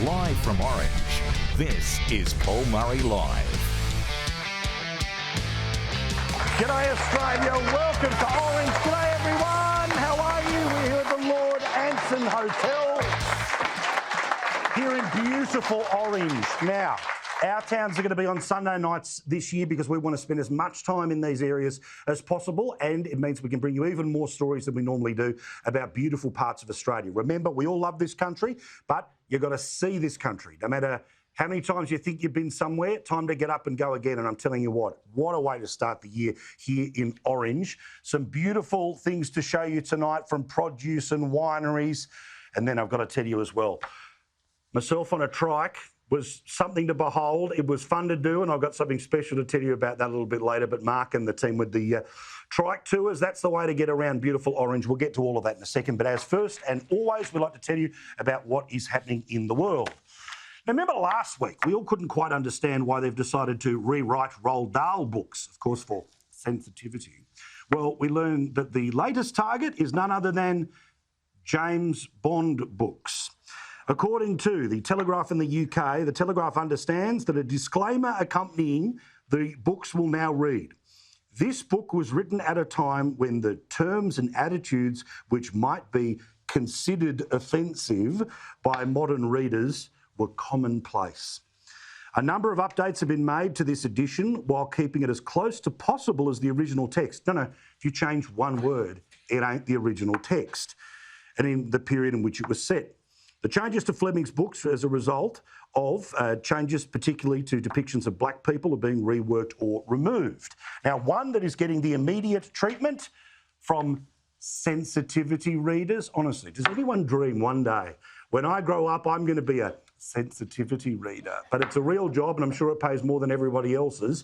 Live from Orange, this is Paul Murray Live. G'day Australia, welcome to Orange. G'day everyone, how are you? We're here at the Lord Anson Hotel here in beautiful Orange. Now, our towns are going to be on Sunday nights this year because we want to spend as much time in these areas as possible, and it means we can bring you even more stories than we normally do about beautiful parts of Australia. Remember, we all love this country, but you've got to see this country. No matter how many times you think you've been somewhere, time to get up and go again. And I'm telling you what a way to start the year here in Orange. Some beautiful things to show you tonight from produce and wineries. And then I've got to tell you as well, myself on a trike was something to behold. It was fun to do, and I've got something special to tell you about that a little bit later. But Mark and the team with the trike tours, that's the way to get around beautiful Orange. We'll get to all of that in a second. But as first and always, we'd like to tell you about what is happening in the world. Now, remember last week, we all couldn't quite understand why they've decided to rewrite Roald Dahl books, of course, for sensitivity. Well, we learned that the latest target is none other than James Bond books. According to the Telegraph in the UK, the Telegraph understands that a disclaimer accompanying the books will now read, "This book was written at a time when the terms and attitudes which might be considered offensive by modern readers were commonplace." A number of updates have been made to this edition while keeping it as close to possible as the original text. No, if you change one word, it ain't the original text, and in the period in which it was set. The changes to Fleming's books as a result of changes particularly to depictions of black people are being reworked or removed. Now, one that is getting the immediate treatment from sensitivity readers. Honestly, does anyone dream one day when I grow up I'm going to be a sensitivity reader? But it's a real job and I'm sure it pays more than everybody else's.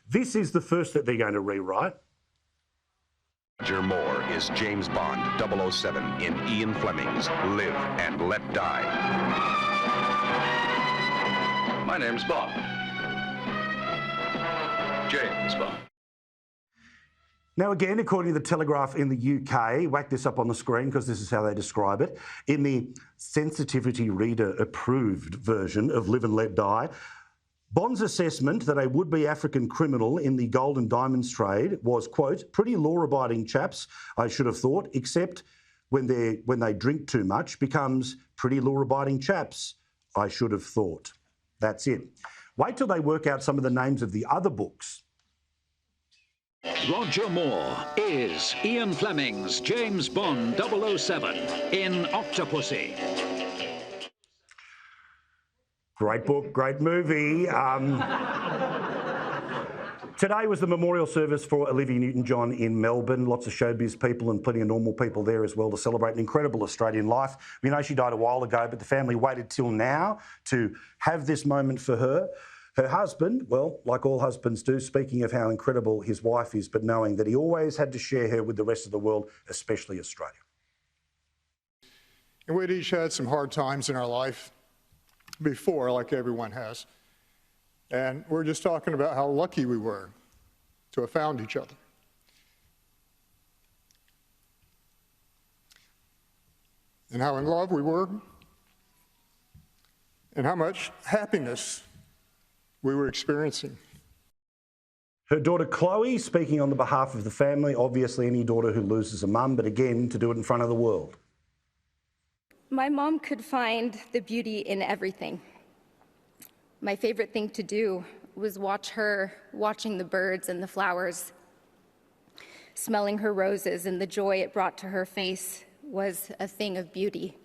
This is the first that they're going to rewrite. Roger Moore is James Bond 007 in Ian Fleming's Live and Let Die. My name's Bond. James Bond. Now again, according to the Telegraph in the UK, whack this up on the screen because this is how they describe it, in the sensitivity reader approved version of Live and Let Die, Bond's assessment that a would-be African criminal in the gold and diamonds trade was, quote, pretty law-abiding chaps, I should have thought, except when they drink too much, becomes pretty law-abiding chaps, I should have thought. That's it. Wait till they work out some of the names of the other books. Roger Moore is Ian Fleming's James Bond 007 in Octopussy. Great book, great movie. Today was the memorial service for Olivia Newton-John in Melbourne. Lots of showbiz people and plenty of normal people there as well to celebrate an incredible Australian life. We know she died a while ago, but the family waited till now to have this moment for her. Her husband, well, like all husbands do, speaking of how incredible his wife is, but knowing that he always had to share her with the rest of the world, especially Australia. And we'd each had some hard times in our life before, like everyone has. And we're just talking about how lucky we were to have found each other. And how in love we were, and how much happiness we were experiencing. Her daughter Chloe, speaking on the behalf of the family, obviously any daughter who loses a mum, but again, to do it in front of the world. My mom could find the beauty in everything. My favorite thing to do was watch her watching the birds and the flowers, smelling her roses, and the joy it brought to her face was a thing of beauty.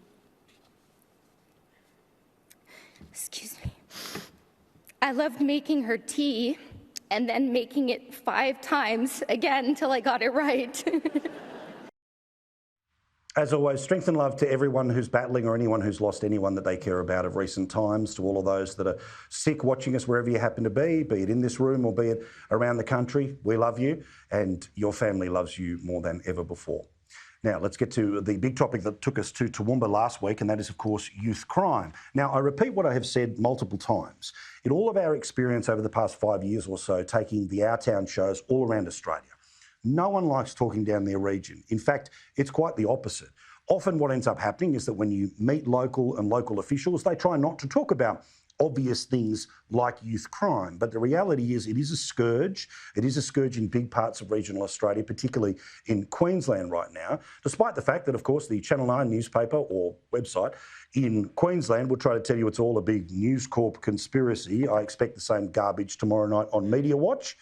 Excuse me. I loved making her tea and then making it 5 times again until I got it right. As always, strength and love to everyone who's battling or anyone who's lost anyone that they care about of recent times, to all of those that are sick watching us wherever you happen to be it in this room or be it around the country. We love you and your family loves you more than ever before. Now, let's get to the big topic that took us to Toowoomba last week, and that is, of course, youth crime. Now, I repeat what I have said multiple times. In all of our experience over the past 5 years or so, taking the Our Town shows all around Australia, no one likes talking down their region. In fact, it's quite the opposite. Often what ends up happening is that when you meet local and local officials, they try not to talk about obvious things like youth crime. But the reality is it is a scourge. It is a scourge in big parts of regional Australia, particularly in Queensland right now, despite the fact that, of course, the Channel 9 newspaper or website in Queensland will try to tell you it's all a big News Corp conspiracy. I expect the same garbage tomorrow night on Media Watch.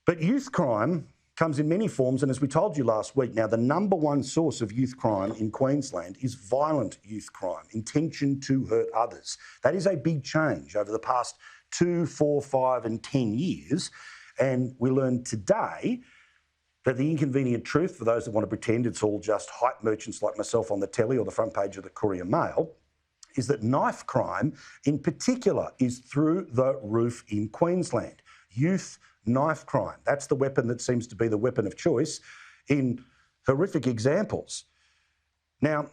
But youth crime comes in many forms, and as we told you last week, now the number one source of youth crime in Queensland is violent youth crime, intention to hurt others. That is a big change over the past 2, 4, 5 and 10 years, and we learned today that the inconvenient truth, for those that want to pretend it's all just hype merchants like myself on the telly or the front page of the Courier Mail, is that knife crime in particular is through the roof in Queensland. Youth knife crime. That's the weapon that seems to be the weapon of choice in horrific examples. Now,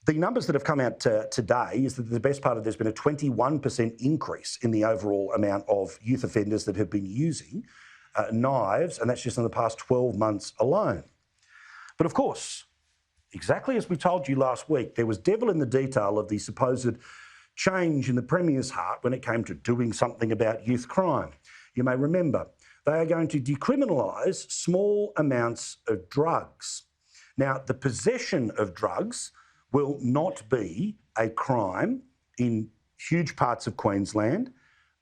the numbers that have come out today is that the best part of there's been a 21% increase in the overall amount of youth offenders that have been using knives, and that's just in the past 12 months alone. But of course, exactly as we told you last week, there was devil in the detail of the supposed change in the Premier's heart when it came to doing something about youth crime. You may remember, they are going to decriminalise small amounts of drugs. Now, the possession of drugs will not be a crime in huge parts of Queensland,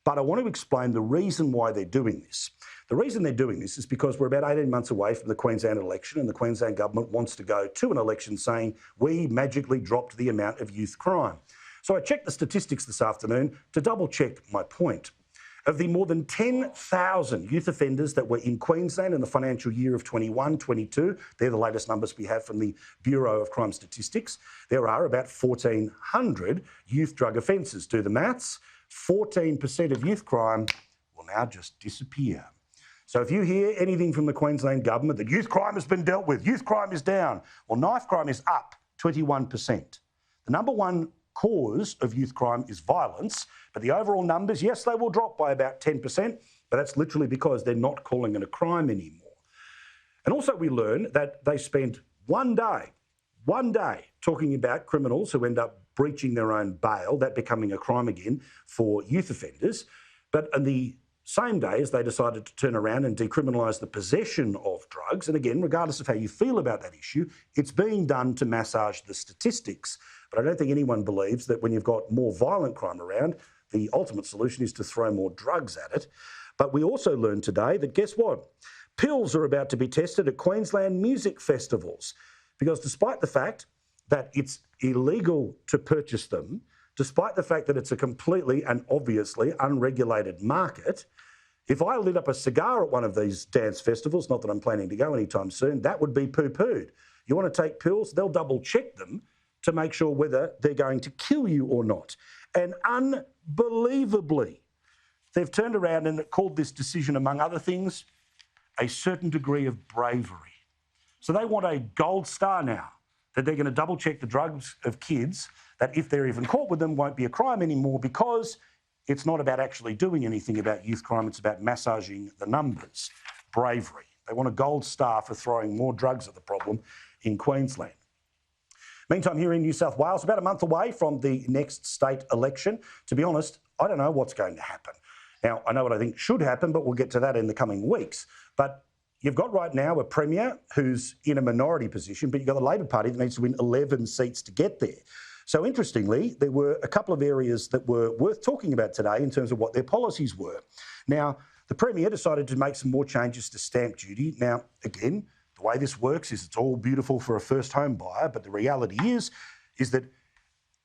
but I want to explain the reason why they're doing this. The reason they're doing this is because we're about 18 months away from the Queensland election, and the Queensland government wants to go to an election saying, we magically dropped the amount of youth crime. So I checked the statistics this afternoon to double check my point. Of the more than 10,000 youth offenders that were in Queensland in the financial year of 21-22, they're the latest numbers we have from the Bureau of Crime Statistics, there are about 1,400 youth drug offences. Do the maths, 14% of youth crime will now just disappear. So if you hear anything from the Queensland government that youth crime has been dealt with, youth crime is down, well, knife crime is up 21%. The number one cause of youth crime is violence, but the overall numbers, yes, they will drop by about 10%, but that's literally because they're not calling it a crime anymore. And also we learn that they spent one day talking about criminals who end up breaching their own bail, that becoming a crime again for youth offenders, but on the same day as they decided to turn around and decriminalise the possession of drugs, and again, regardless of how you feel about that issue, it's being done to massage the statistics. But I don't think anyone believes that when you've got more violent crime around, the ultimate solution is to throw more drugs at it. But we also learned today that, guess what? Pills are about to be tested at Queensland music festivals, because despite the fact that it's illegal to purchase them, despite the fact that it's a completely and obviously unregulated market, if I lit up a cigar at one of these dance festivals, not that I'm planning to go anytime soon, that would be poo-pooed. You want to take pills, they'll double check them to make sure whether they're going to kill you or not. And unbelievably, they've turned around and called this decision, among other things, a certain degree of bravery. So they want a gold star now, that they're going to double check the drugs of kids, that if they're even caught with them, won't be a crime anymore, because it's not about actually doing anything about youth crime, it's about massaging the numbers. Bravery. They want a gold star for throwing more drugs at the problem in Queensland. Meantime, here in New South Wales, about a month away from the next state election, to be honest, I don't know what's going to happen. Now, I know what I think should happen, but we'll get to that in the coming weeks. But you've got right now a Premier who's in a minority position, but you've got the Labor Party that needs to win 11 seats to get there. So interestingly, there were a couple of areas that were worth talking about today in terms of what their policies were. Now, the Premier decided to make some more changes to stamp duty. Now, again, the way this works is it's all beautiful for a first home buyer, but the reality is that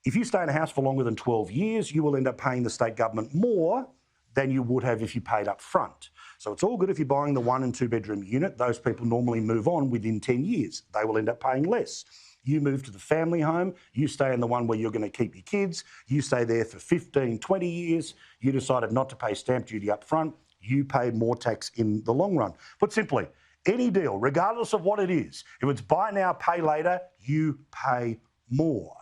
if you stay in a house for longer than 12 years, you will end up paying the state government more than you would have if you paid up front. So it's all good if you're buying the 1 and 2 bedroom unit. Those people normally move on within 10 years. They will end up paying less. You move to the family home, you stay in the one where you're going to keep your kids, you stay there for 15, 20 years, you decided not to pay stamp duty up front, you pay more tax in the long run. Put simply, any deal, regardless of what it is, if it's buy now, pay later, you pay more.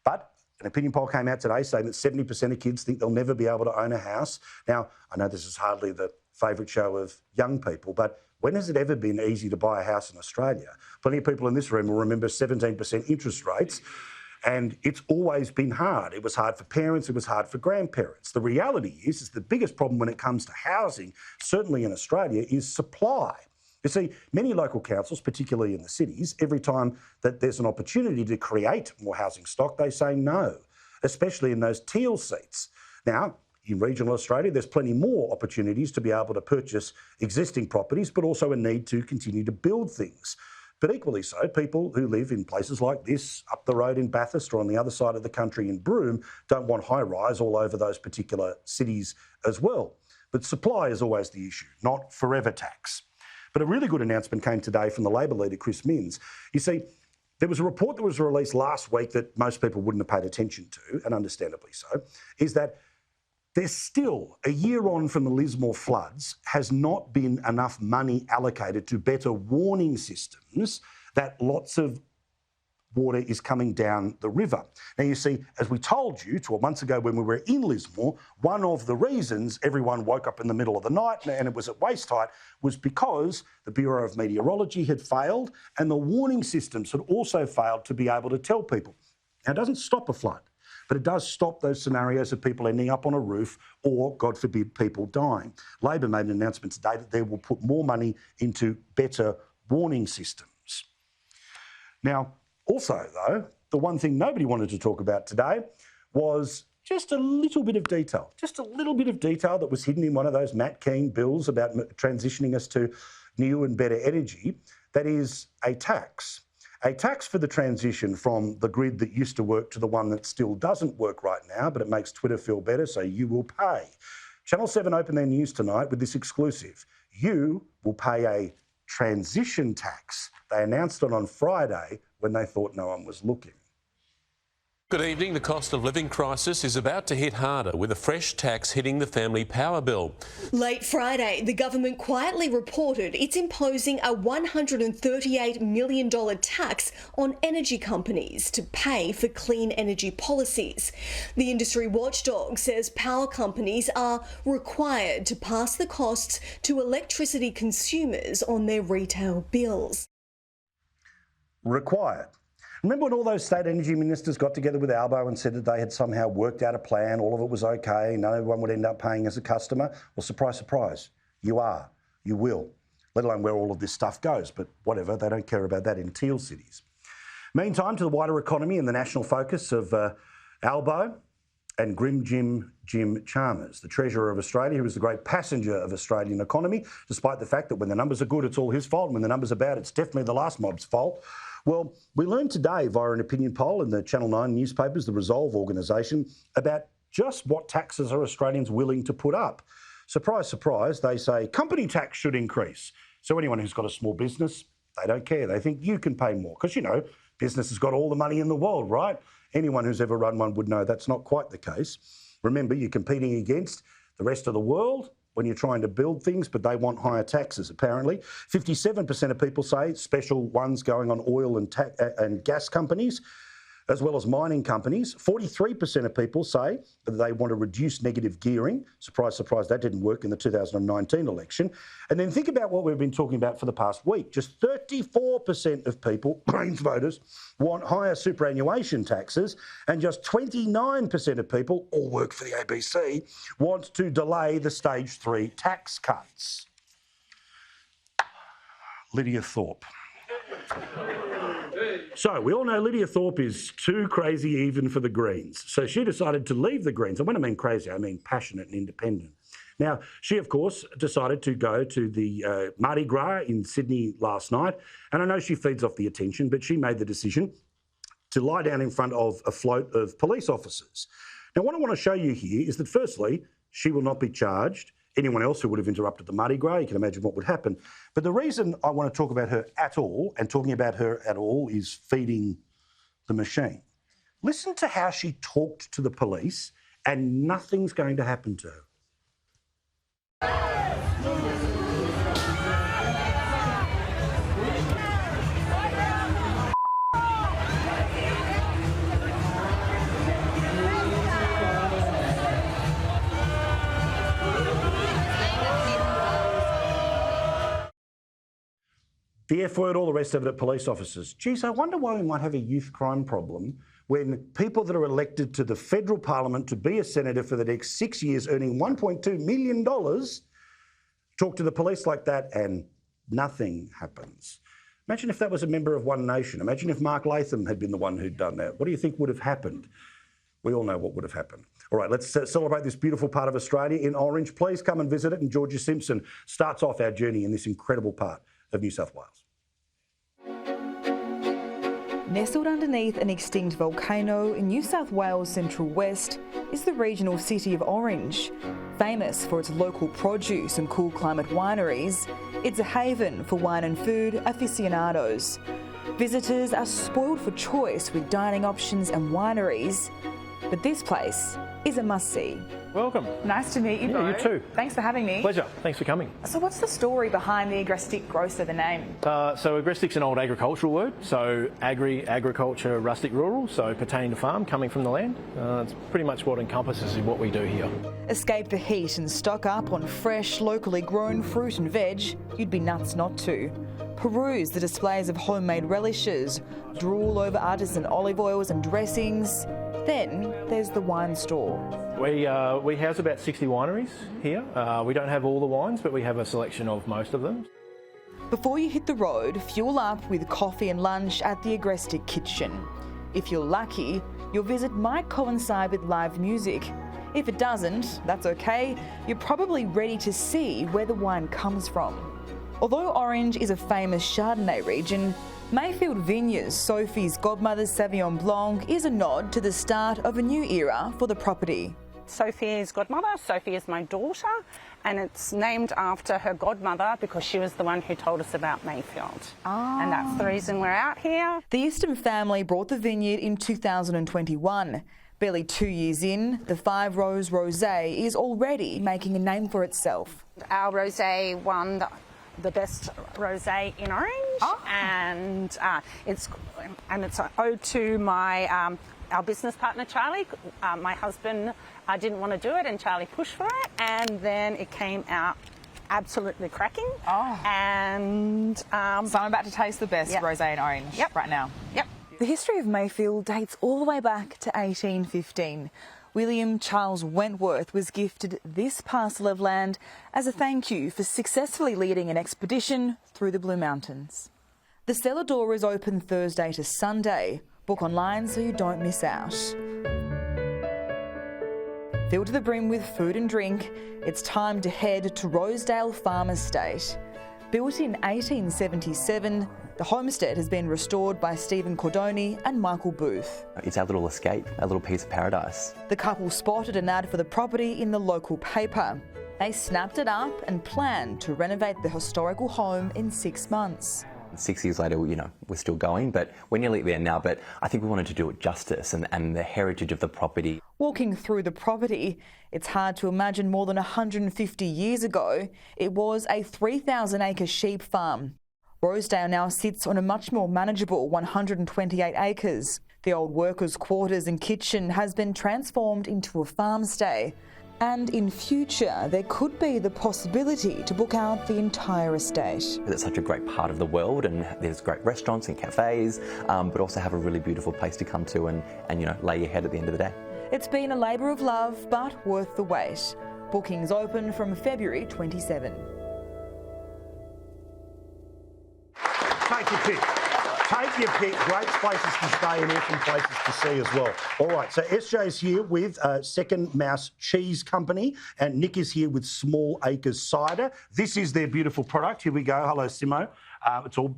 But an opinion poll came out today saying that 70% of kids think they'll never be able to own a house. Now, I know this is hardly the favourite show of young people, but When has it ever been easy to buy a house in Australia? Plenty of people in this room will remember 17% interest rates, and it's always been hard. It was hard for parents, it was hard for grandparents. The reality is the biggest problem when it comes to housing, certainly in Australia, is supply. You see, many local councils, particularly in the cities, every time that there's an opportunity to create more housing stock, they say no, especially in those teal seats. Now, in regional Australia, there's plenty more opportunities to be able to purchase existing properties, but also a need to continue to build things. But equally so, people who live in places like this, up the road in Bathurst or on the other side of the country in Broome, don't want high-rise all over those particular cities as well. But supply is always the issue, not forever tax. But a really good announcement came today from the Labor leader, Chris Minns. You see, there was a report that was released last week that most people wouldn't have paid attention to, and understandably so, is that there's still, a year on from the Lismore floods, has not been enough money allocated to better warning systems that lots of water is coming down the river. Now, you see, as we told you 12 months ago when we were in Lismore, one of the reasons everyone woke up in the middle of the night and it was at waist height was because the Bureau of Meteorology had failed and the warning systems had also failed to be able to tell people. Now, it doesn't stop a flood, but it does stop those scenarios of people ending up on a roof or, God forbid, people dying. Labor made an announcement today that they will put more money into better warning systems. Now, also, though, the one thing nobody wanted to talk about today was just a little bit of detail, that was hidden in one of those Matt Keane bills about transitioning us to new and better energy. That is a tax. A tax for the transition from the grid that used to work to the one that still doesn't work right now, but it makes Twitter feel better, so you will pay. Channel 7 opened their news tonight with this exclusive. You will pay a transition tax. They announced it on Friday when they thought no one was looking. Good evening. The cost of living crisis is about to hit harder with a fresh tax hitting the family power bill. Late Friday, the government quietly reported it's imposing a $138 million tax on energy companies to pay for clean energy policies. The industry watchdog says power companies are required to pass the costs to electricity consumers on their retail bills. Required. Remember when all those state energy ministers got together with Albo and said that they had somehow worked out a plan, all of it was okay, no one would end up paying as a customer? Well, surprise, surprise, you are, you will, let alone where all of this stuff goes, but whatever, they don't care about that in teal cities. Meantime, to the wider economy and the national focus of Albo and Grim Jim Chalmers, the Treasurer of Australia, who is the great passenger of Australian economy, despite the fact that when the numbers are good, it's all his fault, and when the numbers are bad, it's definitely the last mob's fault. Well, we learned today via an opinion poll in the Channel 9 newspapers, the Resolve organisation, about just what taxes are Australians willing to put up. Surprise, surprise, they say company tax should increase. So anyone who's got a small business, they don't care. They think you can pay more because, you know, business has got all the money in the world, right? Anyone who's ever run one would know that's not quite the case. Remember, you're competing against the rest of the world when you're trying to build things, but they want higher taxes, apparently. 57% of people say special ones going on oil and gas companies, as well as mining companies. 43% of people say that they want to reduce negative gearing. Surprise, surprise, that didn't work in the 2019 election. And then think about what we've been talking about for the past week. Just 34% of people, Greens voters, want higher superannuation taxes, and just 29% of people, all work for the ABC, want to delay the stage 3 tax cuts. Lydia Thorpe. So we all know Lydia Thorpe is too crazy even for the Greens. So she decided to leave the Greens. And when I mean crazy, I mean passionate and independent. Now, she, of course, decided to go to the Mardi Gras in Sydney last night. And I know she feeds off the attention, but she made the decision to lie down in front of a float of police officers. Now, what I want to show you here is that, firstly, she will not be charged. Anyone else who would have interrupted the Mardi Gras, you can imagine what would happen. But the reason I want to talk about her at all, and talking about her at all, is feeding the machine. Listen to how she talked to the police, and nothing's going to happen to her. The F word, all the rest of it at police officers. Geez, I wonder why we might have a youth crime problem when people that are elected to the federal parliament to be a senator for the next 6 years earning $1.2 million talk to the police like that and nothing happens. Imagine if that was a member of One Nation. Imagine if Mark Latham had been the one who'd done that. What do you think would have happened? We all know what would have happened. All right, let's celebrate this beautiful part of Australia in Orange. Please come and visit it. And Georgia Simpson starts off our journey in this incredible part of New South Wales. Nestled underneath an extinct volcano in New South Wales' Central West is the regional city of Orange. Famous for its local produce and cool climate wineries, it's a haven for wine and food aficionados. Visitors are spoiled for choice with dining options and wineries, but this place is a must-see. Welcome. Nice to meet you, Yeah, you too. Thanks for having me. Pleasure. Thanks for coming. So what's the story behind the agrestic grocer, the name? So agrestic's an old agricultural word. So agriculture, rustic, rural, so pertaining to farm, coming from the land. It's pretty much what encompasses what we do here. Escape the heat and stock up on fresh, locally grown fruit and veg. You'd be nuts not to. Peruse the displays of homemade relishes, drool over artisan olive oils and dressings. Then there's the wine store. We house about 60 wineries here. We don't have all the wines, but we have a selection of most of them. Before you hit the road, fuel up with coffee and lunch at the Agrestic Kitchen. If you're lucky, your visit might coincide with live music. If it doesn't, that's okay. You're probably ready to see where the wine comes from. Although Orange is a famous Chardonnay region, Mayfield Vineyards Sophie's godmother's Sauvignon Blanc is a nod to the start of a new era for the property. Sophie's godmother, Sophie is my daughter, and it's named after her godmother because she was the one who told us about Mayfield. And that's the reason we're out here. The Easton family bought the vineyard in 2021. Barely 2 years in, the 5 Rose Rosé is already making a name for itself. Our rosé won the best rosé in Orange, and it's an ode to my our business partner Charlie. My husband didn't want to do it, and Charlie pushed for it, and then it came out absolutely cracking. And so I'm about to taste the best rosé in Orange right now. Yep. The history of Mayfield dates all the way back to 1815. William Charles Wentworth was gifted this parcel of land as a thank you for successfully leading an expedition through the Blue Mountains. The cellar door is open Thursday to Sunday. Book online so you don't miss out. Filled to the brim with food and drink, it's time to head to Rosedale Farm Estate. Built in 1877, the homestead has been restored by Stephen Cordoni and Michael Booth. It's our little escape, our little piece of paradise. The couple spotted an ad for the property in the local paper. They snapped it up and planned to renovate the historical home in 6 months. 6 years later, we're still going, but we're nearly there now. But I think we wanted to do it justice and the heritage of the property. Walking through the property, it's hard to imagine more than 150 years ago, it was a 3,000-acre sheep farm. Rosedale now sits on a much more manageable 128 acres. The old workers' quarters and kitchen has been transformed into a farm stay. And in future, there could be the possibility to book out the entire estate. It's such a great part of the world, and there's great restaurants and cafes, but also have a really beautiful place to come to and lay your head at the end of the day. It's been a labour of love, but worth the wait. Bookings open from February 27. Take your pick. Take your pick. Great places to stay and awesome places to see as well. All right, so SJ's here with Second Mouse Cheese Company, and Nick is here with Small Acres Cider. This is their beautiful product. Here we go. Hello, Simo.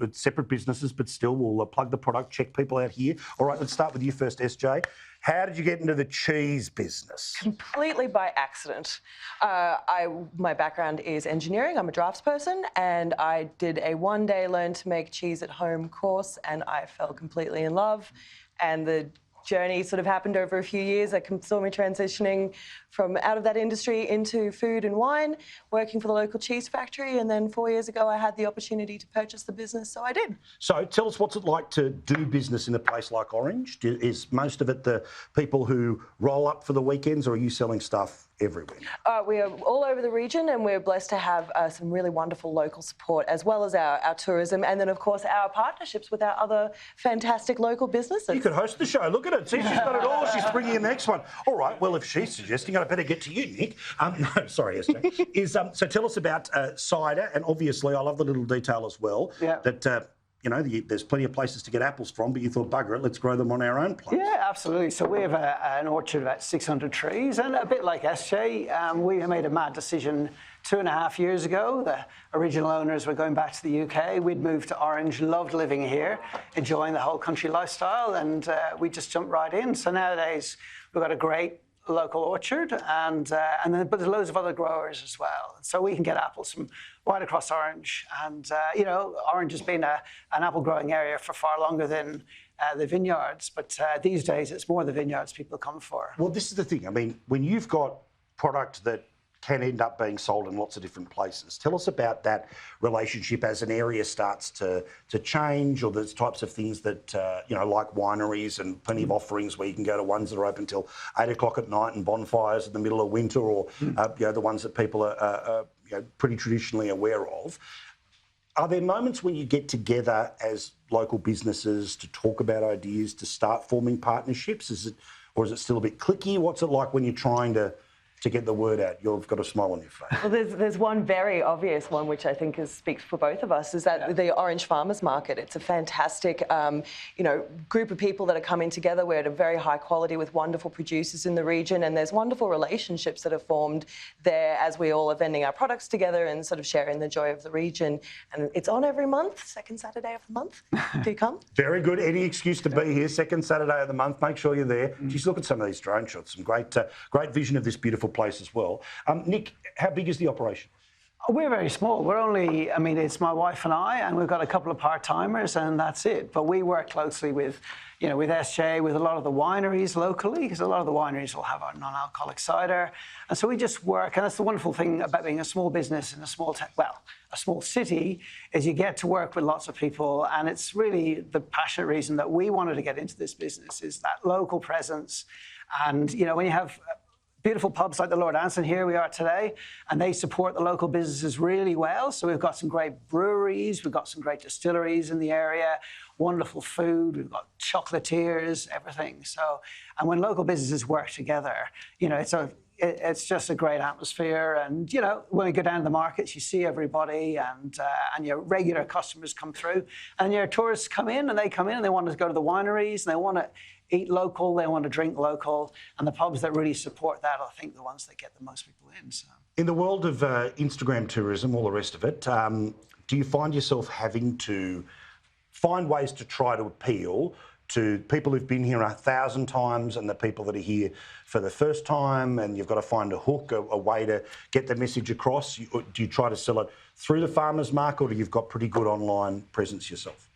It's separate businesses, but still, we'll plug the product, check people out here. All right, let's start with you first, SJ. How did you get into the cheese business? Completely by accident. My background is engineering. I'm a draftsperson, and I did a one-day learn to make cheese at home course, and I fell completely in love. And the journey sort of happened over a few years. I saw me transitioning from out of that industry into food and wine, working for the local cheese factory, and then 4 years ago I had the opportunity to purchase the business, so I did. So tell us, what's it like to do business in a place like Orange? Is most of it the people who roll up for the weekends, or are you selling stuff everywhere? We are all over the region, and we're blessed to have some really wonderful local support, as well as our tourism, and then, of course, our partnerships with our other fantastic local businesses. You could host the show. Look at it. See, she's got it all. She's bringing the next one. All right. Well, if she's suggesting, I'd better get to you, Nick. No, sorry, Esther. So tell us about cider, and obviously, I love the little detail as well that. There's plenty of places to get apples from, but you thought, bugger it, let's grow them on our own place. Yeah, absolutely. So we have an orchard of about 600 trees, and a bit like SJ, we made a mad decision 2.5 years ago. The original owners were going back to the UK. We'd moved to Orange, loved living here, enjoying the whole country lifestyle, and we just jumped right in. So nowadays, we've got a great local orchard, but there's loads of other growers as well. So we can get apples from right across Orange. And, Orange has been an apple growing area for far longer than the vineyards. But these days, it's more the vineyards people come for. Well, this is the thing. I mean, when you've got product that can end up being sold in lots of different places. Tell us about that relationship as an area starts to change, or there's types of things that, like wineries and plenty of offerings where you can go to ones that are open till 8 o'clock at night and bonfires in the middle of winter, or, the ones that people are pretty traditionally aware of. Are there moments when you get together as local businesses to talk about ideas, to start forming partnerships? Is it still a bit cliquey? What's it like when you're trying to get the word out? You've got a smile on your face. Well, there's one very obvious one, which I think speaks for both of us, is that the Orange Farmers Market. It's a fantastic, group of people that are coming together. We're at a very high quality with wonderful producers in the region, and there's wonderful relationships that are formed there as we all are vending our products together and sort of sharing the joy of the region. And it's on every month, second Saturday of the month. Do you come? Very good. Any excuse to be here, second Saturday of the month. Make sure you're there. Just look at some of these drone shots. Some great vision of this beautiful place as well. Nick, how big is the operation? We're very small. We're only, it's my wife and I, and we've got a couple of part-timers, and that's it. But we work closely with SJ, with a lot of the wineries locally, because a lot of the wineries will have our non-alcoholic cider. And so we just work, and that's the wonderful thing about being a small business in a small city, is you get to work with lots of people, and it's really the passionate reason that we wanted to get into this business, is that local presence. And, when you have beautiful pubs like the Lord Anson, here we are today, and they support the local businesses really well. So we've got some great breweries, we've got some great distilleries in the area, wonderful food, we've got chocolatiers, everything. So, and when local businesses work together, it's just a great atmosphere. And, when we go down to the markets, you see everybody, and your regular customers come through, and your tourists come in, and they want to go to the wineries, and they want to eat local, they want to drink local, and the pubs that really support that are, I think, the ones that get the most people in. So, in the world of Instagram tourism, all the rest of it, do you find yourself having to find ways to try to appeal to people who've been here 1,000 times and the people that are here for the first time, and you've got to find a hook, a way to get the message across? Do you try to sell it through the farmers market, or you've got pretty good online presence yourself?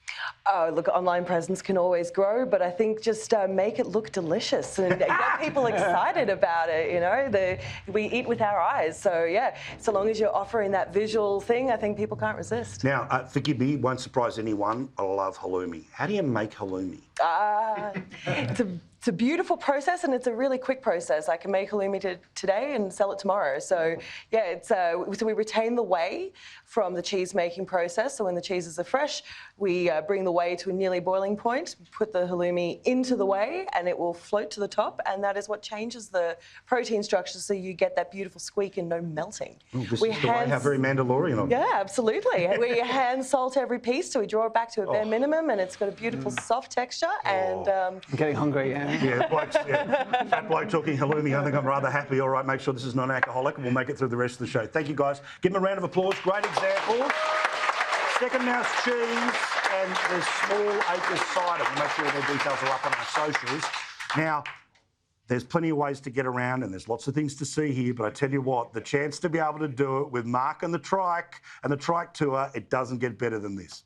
Look, online presence can always grow, but I think just make it look delicious and get people excited about it. We eat with our eyes, so yeah, so long as you're offering that visual thing, I think people can't resist. Now, forgive me, won't surprise anyone, I love halloumi. How do you make halloumi? It's a beautiful process, and it's a really quick process. I can make halloumi today and sell it tomorrow. So yeah, so we retain the whey from the cheese making process. So when the cheeses are fresh, we bring the whey to a nearly boiling point, put the halloumi into the whey, and it will float to the top, and that is what changes the protein structure, so you get that beautiful squeak and no melting. Ooh, this is the way, how very Mandalorian of it. Yeah, absolutely. We hand salt every piece, so we draw it back to a bare minimum, and it's got a beautiful soft texture. And I'm getting hungry. Yeah, that bloke talking halloumi, I think I'm rather happy. All right, make sure this is non-alcoholic, and we'll make it through the rest of the show. Thank you, guys. Give them a round of applause. Great examples. Second Mouse cheese and the Small Acres cider. We'll make sure all the details are up on our socials. Now, there's plenty of ways to get around, and there's lots of things to see here, but I tell you what, the chance to be able to do it with Mark and the trike tour, it doesn't get better than this.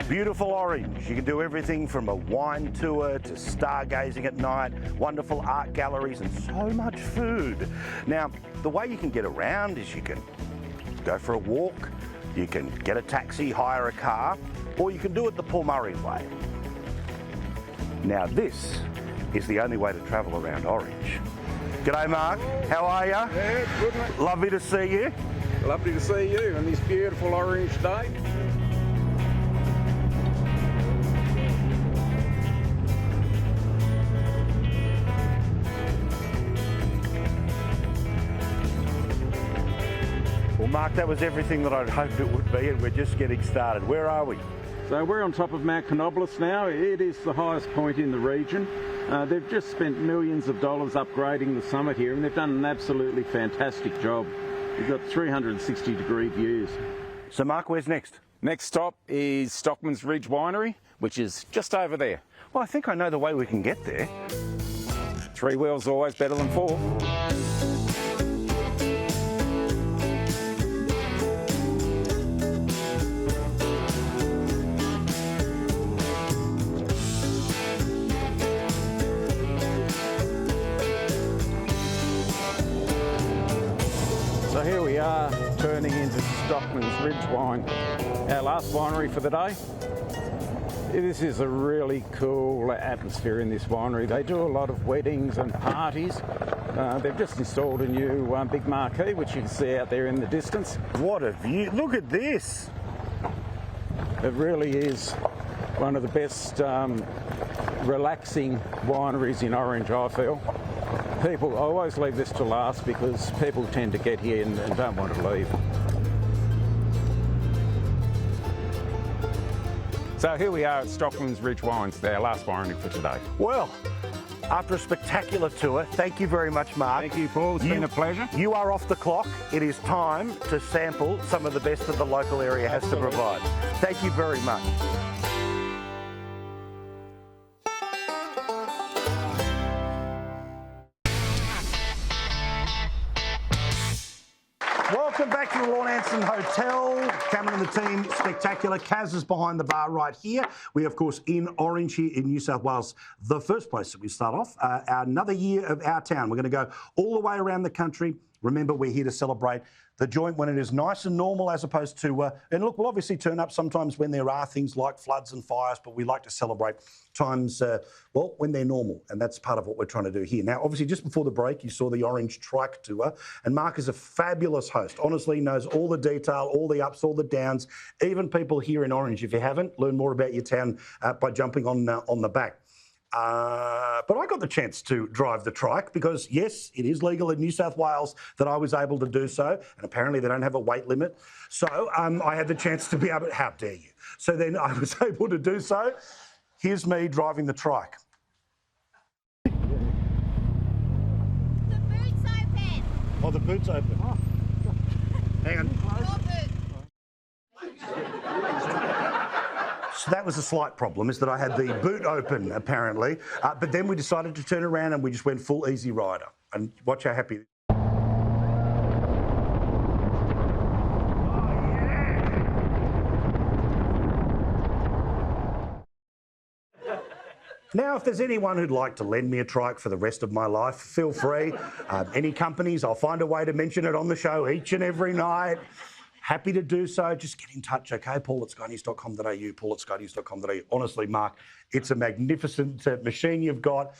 Beautiful Orange. You can do everything from a wine tour to stargazing at night, wonderful art galleries, and so much food. Now, the way you can get around is you can go for a walk, you can get a taxi, hire a car, or you can do it the Paul Murray way. Now, this is the only way to travel around Orange. G'day, Mark. How are you? Yeah, good, mate. Lovely to see you. Lovely to see you on this beautiful orange day. Well, Mark, that was everything that I'd hoped it would be, and we're just getting started. Where are we? So we're on top of Mount Canobolas now. It is the highest point in the region. They've just spent millions of dollars upgrading the summit here, and they've done an absolutely fantastic job. We've got 360-degree views. So, Mark, where's next? Next stop is Stockman's Ridge Winery, which is just over there. Well, I think I know the way we can get there. 3 wheels always better than 4. So here we are, turning into Stockman's Ridge Wine, our last winery for the day. This is a really cool atmosphere in this winery. They do a lot of weddings and parties. They've just installed a new big marquee, which you can see out there in the distance. What a view. Look at this. It really is one of the best relaxing wineries in Orange, I feel. People always leave this to last because people tend to get here and don't want to leave. So here we are at Stockman's Ridge Wines, our last winery for today. Well, after a spectacular tour, thank you very much, Mark. Thank you, Paul. It's been a pleasure. You are off the clock. It is time to sample some of the best that the local area has to provide. Thank you very much. Welcome back to the Lord Anson Hotel. Cameron and the team, spectacular. Kaz is behind the bar right here. We, of course, in Orange here in New South Wales, the first place that we start off. Another year of our town. We're going to go all the way around the country. Remember, we're here to celebrate the joint when it is nice and normal as opposed to... and look, we'll obviously turn up sometimes when there are things like floods and fires, but we like to celebrate times, well, when they're normal, and that's part of what we're trying to do here. Now, obviously, just before the break, you saw the Orange Trike Tour, and Mark is a fabulous host. Honestly, knows all the detail, all the ups, all the downs, even people here in Orange. If you haven't, learn more about your town by jumping on the back. But I got the chance to drive the trike because, yes, it is legal in New South Wales that I was able to do so, and apparently they don't have a weight limit. So I had the chance to be able to... How dare you? So then I was able to do so. Here's me driving the trike. The boot's open. Oh, the boot's open. Oh. Hang on. So that was a slight problem, is that I had the boot open, apparently. But then we decided to turn around and we just went full Easy Rider. And watch how happy... Now, if there's anyone who'd like to lend me a trike for the rest of my life, feel free. Any companies, I'll find a way to mention it on the show each and every night. Happy to do so. Just get in touch, okay? paul@skynews.com.au, paul@skynews.com.au. Honestly, Mark, it's a magnificent machine you've got.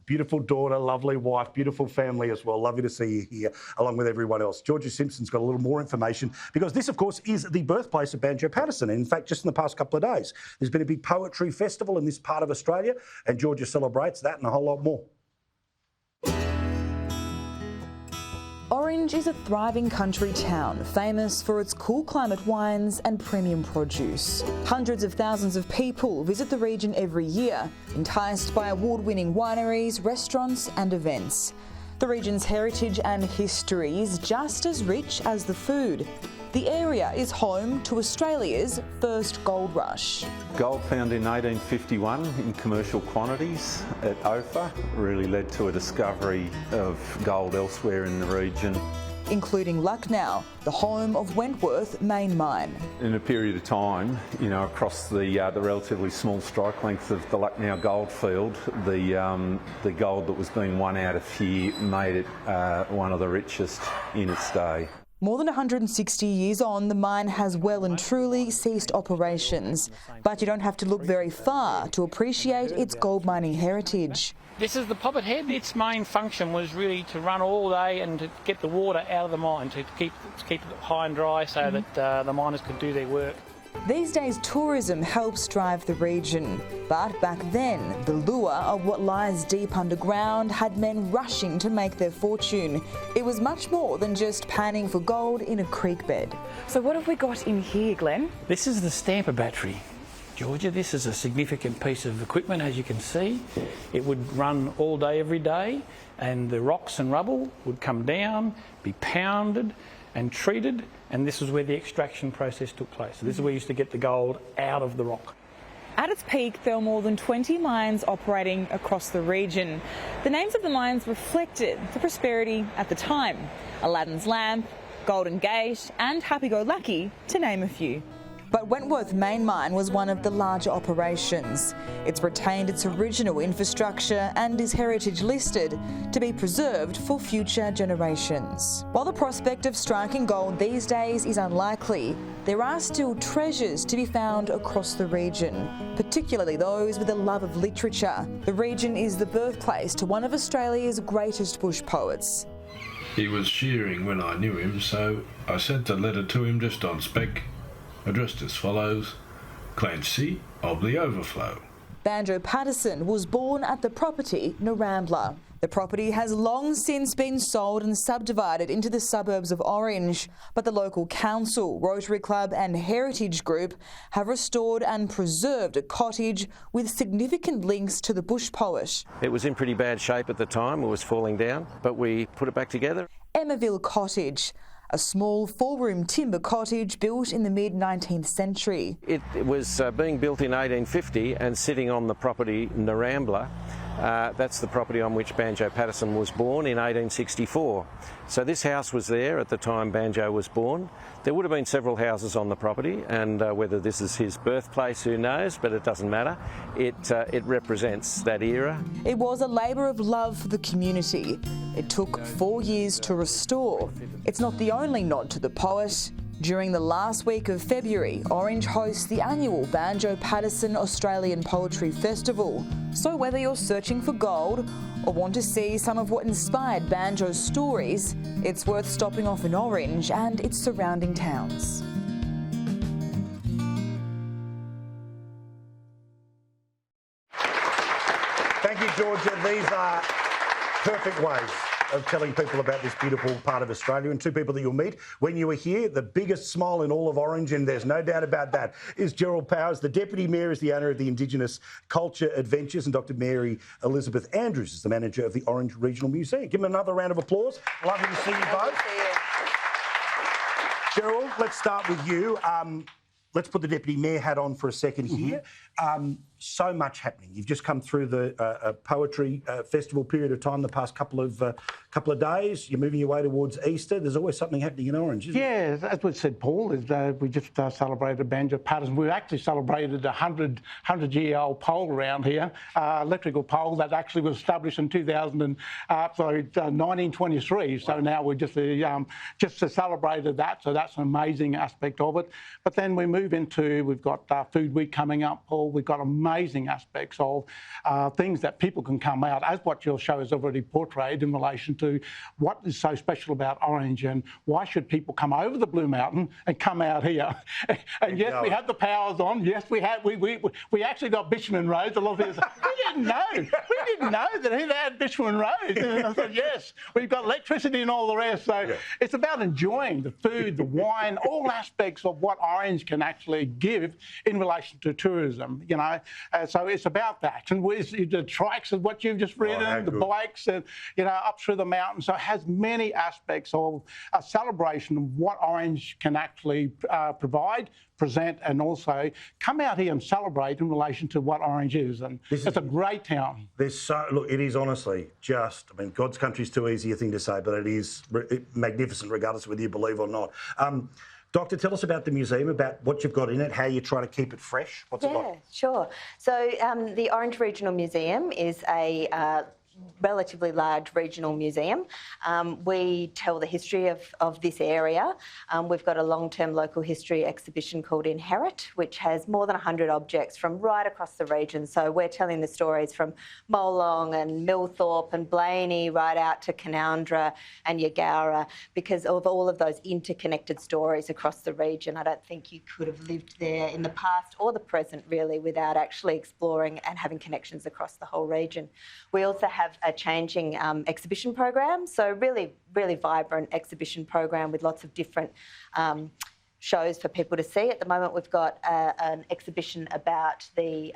Beautiful daughter, lovely wife, beautiful family as well. Lovely to see you here, along with everyone else. Georgia Simpson's got a little more information, because this, of course, is the birthplace of Banjo Patterson. And in fact, just in the past couple of days, there's been a big poetry festival in this part of Australia, and Georgia celebrates that and a whole lot more. Orange is a thriving country town, famous for its cool climate wines and premium produce. Hundreds of thousands of people visit the region every year, enticed by award-winning wineries, restaurants and events. The region's heritage and history is just as rich as the food. The area is home to Australia's first gold rush. Gold found in 1851 in commercial quantities at Ophir really led to a discovery of gold elsewhere in the region. Including Lucknow, the home of Wentworth main mine. In a period of time, you know, across the relatively small strike length of the Lucknow goldfield, the gold that was being won out of here made it one of the richest in its day. More than 160 years on, the mine has well and truly ceased operations. But you don't have to look very far to appreciate its gold mining heritage. This is the poppet head. Its main function was really to run all day and to get the water out of the mine, to keep it high and dry so that the miners could do their work. These days, tourism helps drive the region. But back then, the lure of what lies deep underground had men rushing to make their fortune. It was much more than just panning for gold in a creek bed. So what have we got in here, Glenn? This is the stamper battery, Georgia. This is a significant piece of equipment, as you can see. It would run all day, every day, and the rocks and rubble would come down, be pounded and treated, and this is where the extraction process took place. So this is where you used to get the gold out of the rock. At its peak, there were more than 20 mines operating across the region. The names of the mines reflected the prosperity at the time. Aladdin's Lamp, Golden Gate and Happy-Go-Lucky, to name a few. But Wentworth Main Mine was one of the larger operations. It's retained its original infrastructure and is heritage listed to be preserved for future generations. While the prospect of striking gold these days is unlikely, there are still treasures to be found across the region, particularly those with a love of literature. The region is the birthplace to one of Australia's greatest bush poets. He was shearing when I knew him, so I sent a letter to him just on spec, addressed as follows: Clancy of the Overflow. Banjo Patterson was born at the property Narambla. The property has long since been sold and subdivided into the suburbs of Orange, but the local council, Rotary Club and Heritage Group have restored and preserved a cottage with significant links to the bush poet. It was in pretty bad shape at the time, it was falling down, but we put it back together. Emmaville Cottage, a small four-room timber cottage built in the mid-19th century. It was being built in 1850 and sitting on the property Narambla. That's the property on which Banjo Patterson was born in 1864. So this house was there at the time Banjo was born. There would have been several houses on the property, and whether this is his birthplace, who knows, but it doesn't matter. It represents that era. It was a labour of love for the community. It took 4 years to restore. It's not the only nod to the poet. During the last week of February, Orange hosts the annual Banjo Patterson Australian Poetry Festival. So whether you're searching for gold or want to see some of what inspired Banjo's stories, it's worth stopping off in Orange and its surrounding towns. Thank you, Georgia. These are perfect ways of telling people about this beautiful part of Australia, and two people that you'll meet when you are here. The biggest smile in all of Orange, and there's no doubt about that, is Gerald Power. The Deputy Mayor is the owner of the Indigenous Cultural Adventures, and Dr. Mary Elizabeth Andrews is the manager of the Orange Regional Museum. Give them another round of applause. Lovely to see you both. Gerald, let's start with you. Let's put the Deputy Mayor hat on for a second here. So much happening. You've just come through the poetry festival period of time the past couple of days. You're moving your way towards Easter. There's always something happening in Orange, isn't there? Yeah, as we said, Paul, we just celebrated Banjo Patterson. We actually celebrated a 100-year-old pole around here, electrical pole that actually was established in 1923. So now we're just celebrated that. So that's an amazing aspect of it. But then we move into, we've got Food Week coming up, Paul. We've got amazing aspects of things that people can come out, as what your show has already portrayed, in relation to what is so special about Orange and why should people come over the Blue Mountain and come out here. And yes, we had the powers on. Yes, we actually got bitumen roads. A lot of people say, we didn't know that he had bitumen roads. And I said, yes, we've got electricity and all the rest. So it's about enjoying the food, the wine, all aspects of what Orange can actually give in relation to tourism, you know. So it's about that. And with the trikes and what you've just written, the bikes, and, you know, up through the mountain. So it has many aspects of a celebration of what Orange can actually provide, present, and also come out here and celebrate in relation to what Orange is. And it's a great town. Look, it is honestly just, I mean, God's country's too easy a thing to say, but it is magnificent regardless of whether you believe or not. Doctor, tell us about the museum, about what you've got in it, how you try to keep it fresh. What's it like? Yeah, sure. So the Orange Regional Museum is a relatively large regional museum. We tell the history of this area. We've got a long-term local history exhibition called Inherit, which has more than 100 objects from right across the region. So we're telling the stories from Molong and Millthorpe and Blaney right out to Canowindra and Yagowra, because of all of those interconnected stories across the region. I don't think you could have lived there in the past or the present really without actually exploring and having connections across the whole region. We also have a changing exhibition program, so really vibrant exhibition program with lots of different shows for people to see. At the moment we've got an exhibition about the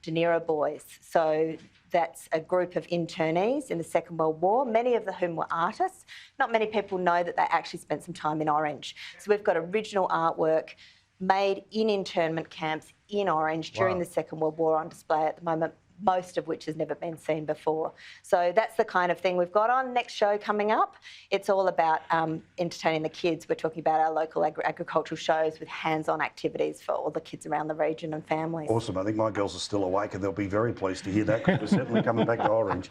De Niro boys. So that's a group of internees in the Second World War, many of whom were artists. Not many people know that they actually spent some time in Orange. So we've got original artwork made in internment camps in Orange during the Second World War on display at the moment, most of which has never been seen before. So that's the kind of thing we've got on. Next show coming up, it's all about entertaining the kids. We're talking about our local agricultural shows with hands-on activities for all the kids around the region and families. Awesome. I think my girls are still awake and they'll be very pleased to hear that, because we're certainly coming back to Orange.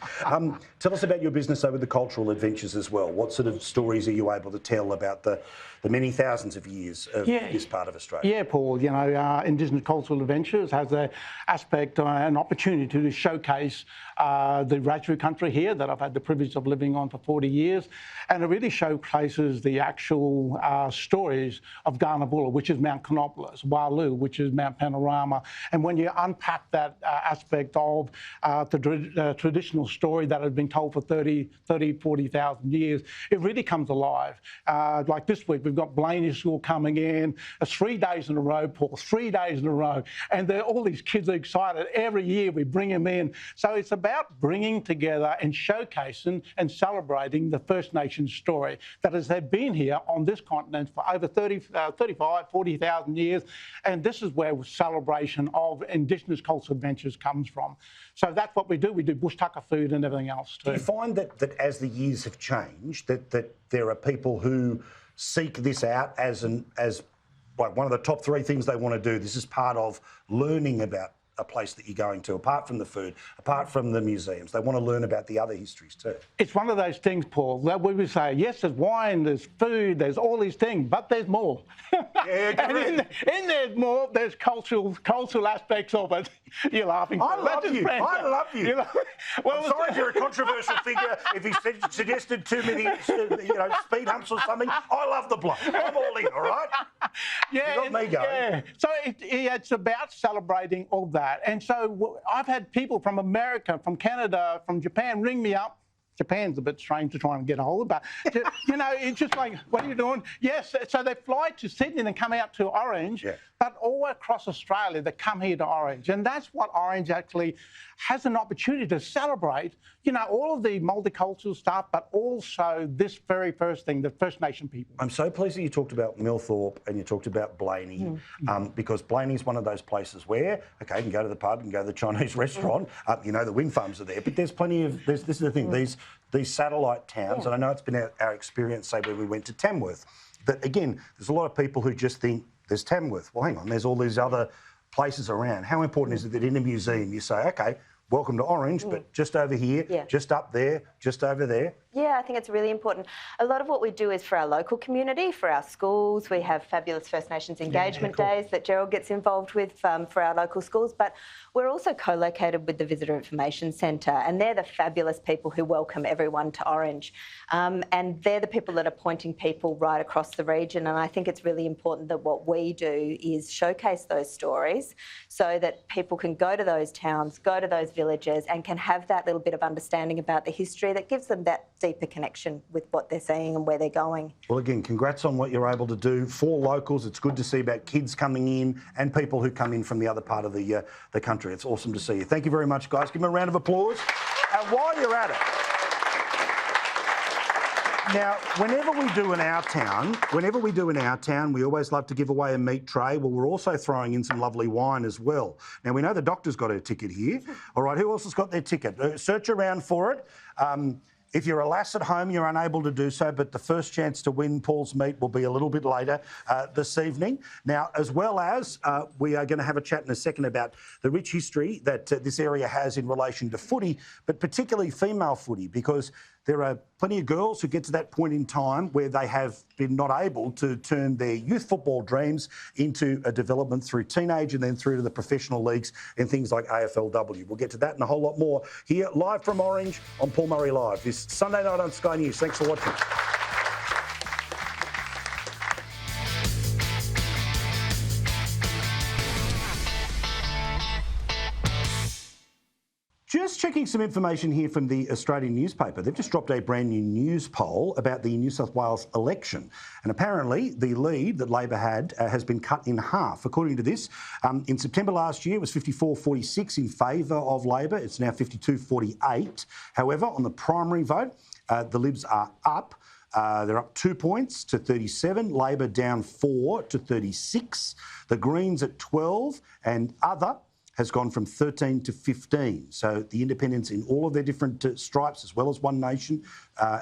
Tell us about your business over the Cultural Adventures as well. What sort of stories are you able to tell about the many thousands of years of this part of Australia? Yeah, Paul, you know, Indigenous Cultural Adventures has an aspect, an opportunity to showcase the Rajput country here that I've had the privilege of living on for 40 years. And it really showcases the actual stories of Garnabulla, which is Mount Canopolis, Walu, which is Mount Panorama. And when you unpack that aspect of the traditional story that has been told for 40,000 years, it really comes alive. Like this week, we've got Blaney School coming in. It's 3 days in a row, Paul, 3 days in a row. And all these kids are excited. Every year we bring them in. So it's about bringing together and showcasing and celebrating the First Nations story that has been here on this continent for over 40,000 years. And this is where celebration of Indigenous Cultural Adventures comes from. So that's what we do. We do bush tucker food and everything else too. Do you find that as the years have changed, that there are people who seek this out as like one of the top 3 things they want to do? This is part of learning about a place that you're going to, apart from the food, apart from the museums. They want to learn about the other histories too. It's one of those things, Paul, that we would say, yes, there's wine, there's food, there's all these things, but there's more. Yeah, and in there's more, there's cultural aspects of it. You're laughing. I love you. I love you. Know? Well, I'm sorry if you're a controversial figure. If he suggested too many, speed humps or something, I love the bloke. I'm all in, all right? Yeah. You got me going. Yeah. So it's about celebrating all that. And so I've had people from America, from Canada, from Japan ring me up. Japan's a bit strange to try and get a hold of, but, you know, it's just like, what are you doing? Yes, so they fly to Sydney and come out to Orange, but all across Australia, they come here to Orange. And that's what Orange actually has an opportunity to celebrate, you know, all of the multicultural stuff, but also this very first thing, the First Nation people. I'm so pleased that you talked about Millthorpe and you talked about Blaney, because Blaney's one of those places where, okay, you can go to the pub, you can go to the Chinese restaurant, you know, the wind farms are there, but there's plenty of, this is the thing, these satellite towns, and I know it's been our experience, say, when we went to Tamworth, that, again, there's a lot of people who just think there's Tamworth. Well, hang on, there's all these other places around. How important is it that in a museum you say, okay, welcome to Orange, but just over here, just up there, just over there? Yeah, I think it's really important. A lot of what we do is for our local community, for our schools. We have fabulous First Nations engagement days that Gerald gets involved with for our local schools, but we're also co-located with the Visitor Information Centre, and they're the fabulous people who welcome everyone to Orange. And they're the people that are pointing people right across the region, and I think it's really important that what we do is showcase those stories so that people can go to those towns, go to those villages, and can have that little bit of understanding about the history that gives them that deeper connection with what they're seeing and where they're going. Well, again, congrats on what you're able to do for locals. It's good to see about kids coming in and people who come in from the other part of the country. It's awesome to see you. Thank you very much, guys. Give them a round of applause. And while you're at it, now, whenever we do in our town, we always love to give away a meat tray. Well, we're also throwing in some lovely wine as well. Now, we know the doctor's got her ticket here. All right, who else has got their ticket? Search around for it. If you're a lass at home, you're unable to do so, but the first chance to win Paul's Meat will be a little bit later this evening. Now, as well as we are going to have a chat in a second about the rich history that this area has in relation to footy, but particularly female footy, because there are plenty of girls who get to that point in time where they have been not able to turn their youth football dreams into a development through teenage and then through to the professional leagues and things like AFLW. We'll get to that and a whole lot more here live from Orange on Paul Murray Live this Sunday night on Sky News. Thanks for watching. Just checking some information here from the Australian newspaper. They've just dropped a brand new news poll about the New South Wales election. And apparently the lead that Labor had has been cut in half. According to this, in September last year, it was 54-46 in favour of Labor. It's now 52-48. However, on the primary vote, the Libs are up. They're up 2 points to 37. Labor down 4 to 36. The Greens at 12 and other has gone from 13 to 15. So the independents in all of their different stripes, as well as One Nation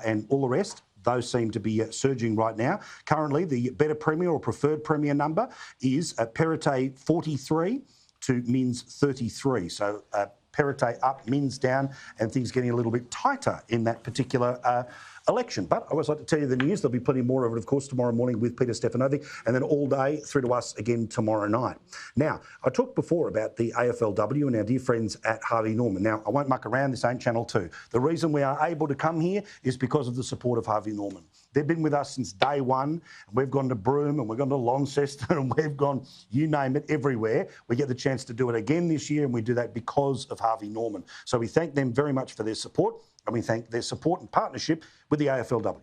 and all the rest, those seem to be surging right now. Currently, the better premier or preferred premier number is Perrottet 43 to Minns 33. So Perrottet up, Minns down, and things getting a little bit tighter in that particular election. But I always like to tell you the news. There'll be plenty more of it, of course, tomorrow morning with Peter Stefanovic, and then all day through to us again tomorrow night. Now, I talked before about the AFLW and our dear friends at Harvey Norman. Now, I won't muck around. This ain't Channel 2. The reason we are able to come here is because of the support of Harvey Norman. They've been with us since day one. We've gone to Broome and we've gone to Launceston and we've gone, you name it, everywhere. We get the chance to do it again this year, and we do that because of Harvey Norman. So we thank them very much for their support, and we thank their support and partnership with the AFLW.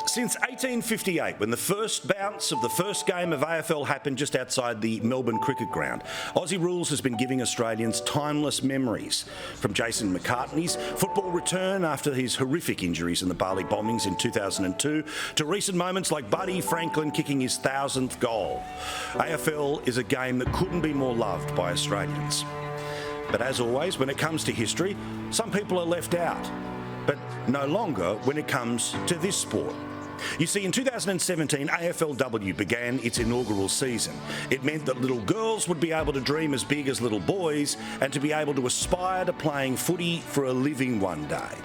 Since 1858, when the first bounce of the first game of AFL happened just outside the Melbourne Cricket Ground, Aussie Rules has been giving Australians timeless memories. From Jason McCartney's football return after his horrific injuries in the Bali bombings in 2002, to recent moments like Buddy Franklin kicking his 1000th goal. AFL is a game that couldn't be more loved by Australians. But as always, when it comes to history, some people are left out. But no longer when it comes to this sport. You see, in 2017, AFLW began its inaugural season. It meant that little girls would be able to dream as big as little boys and to be able to aspire to playing footy for a living one day.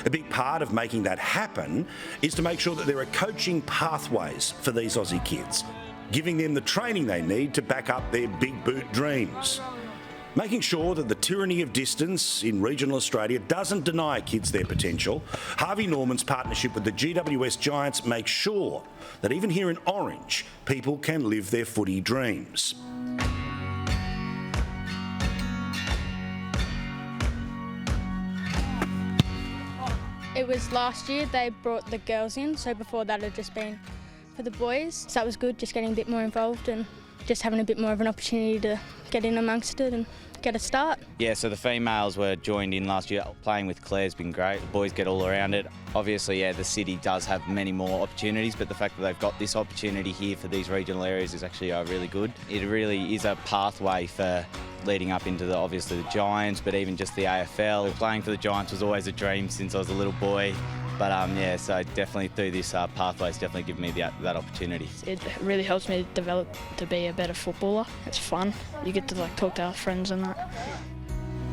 A big part of making that happen is to make sure that there are coaching pathways for these Aussie kids, giving them the training they need to back up their big boot dreams. Making sure that the tyranny of distance in regional Australia doesn't deny kids their potential, Harvey Norman's partnership with the GWS Giants makes sure that even here in Orange, people can live their footy dreams. It was last year they brought the girls in, so before that it had just been for the boys. So that was good, just getting a bit more involved and just having a bit more of an opportunity to get in amongst it and get a start. Yeah, so the females were joined in last year. Playing with Claire's been great. The boys get all around it. Obviously, yeah, the city does have many more opportunities, but the fact that they've got this opportunity here for these regional areas is actually really good. It really is a pathway for leading up into obviously the Giants, but even just the AFL. Playing for the Giants was always a dream since I was a little boy. But yeah, so definitely through this pathway, it's definitely given me that opportunity. It really helps me develop to be a better footballer. It's fun. You get to talk to our friends and that.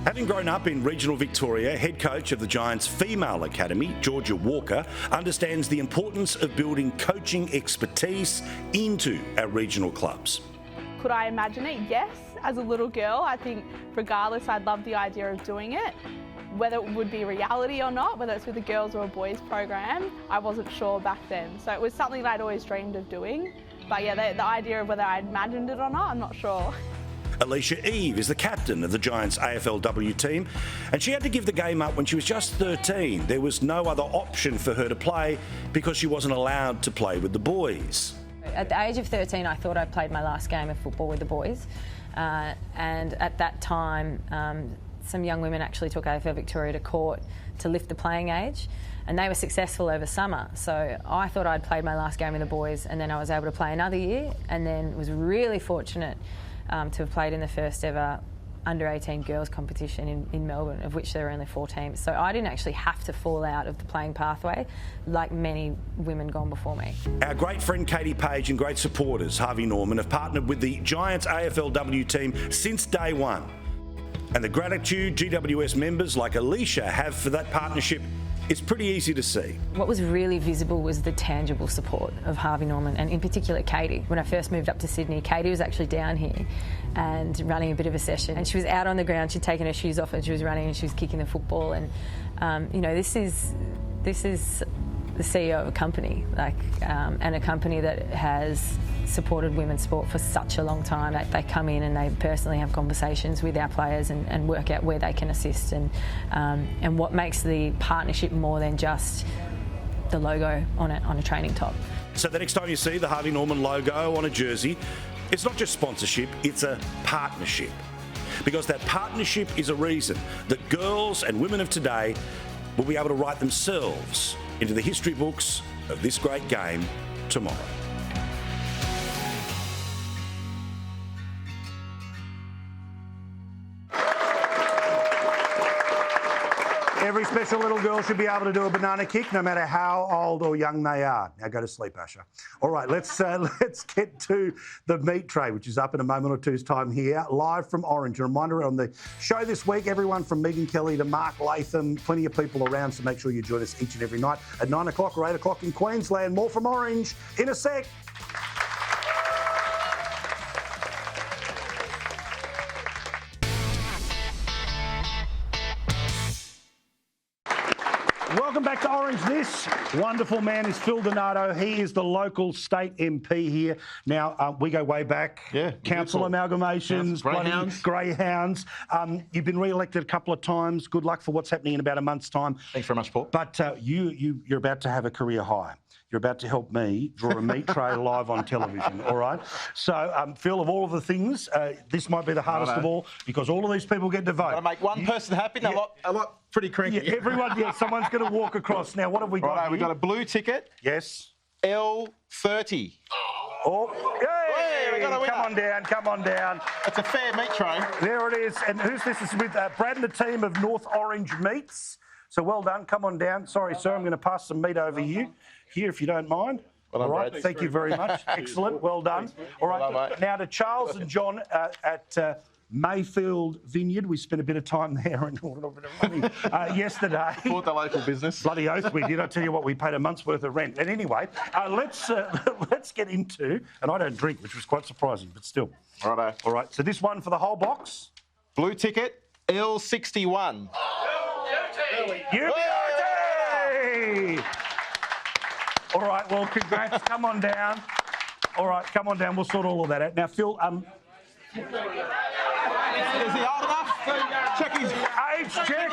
Having grown up in regional Victoria, head coach of the Giants' female academy, Georgia Walker, understands the importance of building coaching expertise into our regional clubs. Could I imagine it? Yes. As a little girl, I think regardless, I'd love the idea of doing it. Whether it would be reality or not, whether it's with a girls or a boys program, I wasn't sure back then. So it was something that I'd always dreamed of doing. But yeah, the idea of whether I'd imagined it or not, I'm not sure. Alicia Eve is the captain of the Giants AFLW team, and she had to give the game up when she was just 13. There was no other option for her to play because she wasn't allowed to play with the boys. At the age of 13, I thought I'd played my last game of football with the boys. And at that time, some young women actually took AFL Victoria to court to lift the playing age, and they were successful over summer. So I thought I'd played my last game with the boys, and then I was able to play another year, and then was really fortunate to have played in the first ever under-18 girls competition in Melbourne, of which there were only 4 teams. So I didn't actually have to fall out of the playing pathway like many women gone before me. Our great friend Katie Page and great supporters, Harvey Norman, have partnered with the Giants AFLW team since day one. And the gratitude GWS members like Alicia have for that partnership is pretty easy to see. What was really visible was the tangible support of Harvey Norman, and in particular Katie. When I first moved up to Sydney, Katie was actually down here and running a bit of a session, and she was out on the ground. She'd taken her shoes off and she was running and she was kicking the football. And you know, this is the CEO of a company, and a company that has supported women's sport for such a long time. They come in and they personally have conversations with our players and work out where they can assist, and what makes the partnership more than just the logo on a training top. So the next time you see the Harvey Norman logo on a jersey, it's not just sponsorship, it's a partnership. Because that partnership is a reason that girls and women of today will be able to write themselves into the history books of this great game tomorrow. Every special little girl should be able to do a banana kick, no matter how old or young they are. Now go to sleep, Asher. All right, let's get to the meat tray, which is up in a moment or two's time here, live from Orange. A reminder on the show this week, everyone from Megan Kelly to Mark Latham, plenty of people around, so make sure you join us each and every night at 9 o'clock or 8 o'clock in Queensland. More from Orange in a sec. Welcome back to Orange. This wonderful man is Phil Donato. He is the local state MP here. Now, we go way back. Yeah. Council amalgamations, greyhounds. You've been re-elected a couple of times. Good luck for what's happening in about a month's time. Thanks very much, Paul. But you're about to have a career high. You're about to help me draw a meat tray live on television, all right? So, Phil, of all of the things, this might be the hardest of all, because all of these people get to vote. I'll make one person happy, and a lot pretty cranky. Yeah, everyone, someone's going to walk across. Now, what have we got here? We've got a blue ticket. Yes. L30. Oh, yay! We got a winner. Come on down. It's a fair meat tray. There it is. And who's this? This is with Brad and the team of North Orange Meats. So well done. Come on down. Sorry, sir, I'm going to pass some meat over you. Here, if you don't mind. Well done, all right, Brad. thank you very much. Excellent, well done. All right, well done, now to Charles and John at Mayfield Vineyard. We spent a bit of time there and a little bit of money yesterday. Support the local business. Bloody oath we did. I tell you what, we paid a month's worth of rent. And anyway, let's get into, and I don't drink, which was quite surprising, but still. Righto. All right, so this one for the whole box. Blue ticket, L61. UBIT! All right, well, congrats. Come on down. All right, come on down. We'll sort all of that out. Now, Phil, Is he old enough? Check his age check.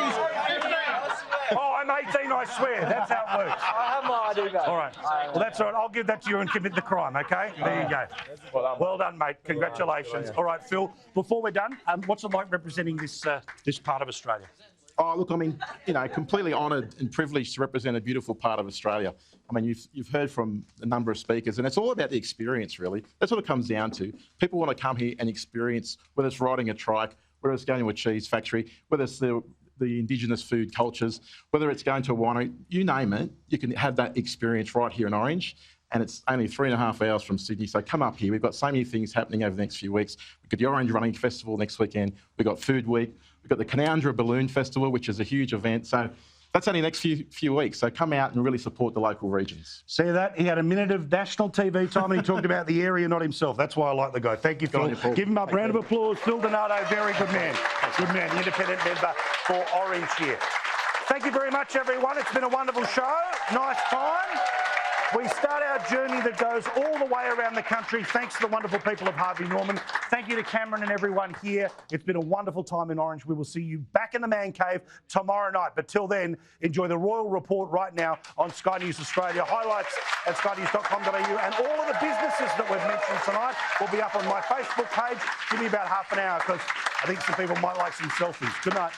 Oh, I'm 18, I swear. That's how it works. I have my ID back. All right. Well, that's all right. I'll give that to you and commit the crime, okay? There you go. Well done, mate. Congratulations. All right, Phil, before we're done, what's it like representing this part of Australia? Oh, look, I mean, completely honoured and privileged to represent a beautiful part of Australia. I mean, you've heard from a number of speakers, and it's all about the experience, really. That's what it comes down to. People want to come here and experience, whether it's riding a trike, whether it's going to a cheese factory, whether it's the Indigenous food cultures, whether it's going to a winery, you name it, you can have that experience right here in Orange. And it's only 3.5 hours from Sydney, so come up here. We've got so many things happening over the next few weeks. We've got the Orange Running Festival next weekend. We've got Food Week. We've got the Canowindra Balloon Festival, which is a huge event. So that's only the next few weeks. So come out and really support the local regions. See that? He had a minute of national TV time and he talked about the area, not himself. That's why I like the guy. Thank you, Phil. Give him a round of applause. Phil Donato, very good man. Good man, the independent member for Orange here. Thank you very much, everyone. It's been a wonderful show. Nice time. We start our journey that goes all the way around the country thanks to the wonderful people of Harvey Norman. Thank you to Cameron and everyone here. It's been a wonderful time in Orange. We will see you back in the Man Cave tomorrow night. But till then, enjoy the Royal Report right now on Sky News Australia. Highlights at skynews.com.au, and all of the businesses that we've mentioned tonight will be up on my Facebook page. Give me about half an hour because I think some people might like some selfies. Good night.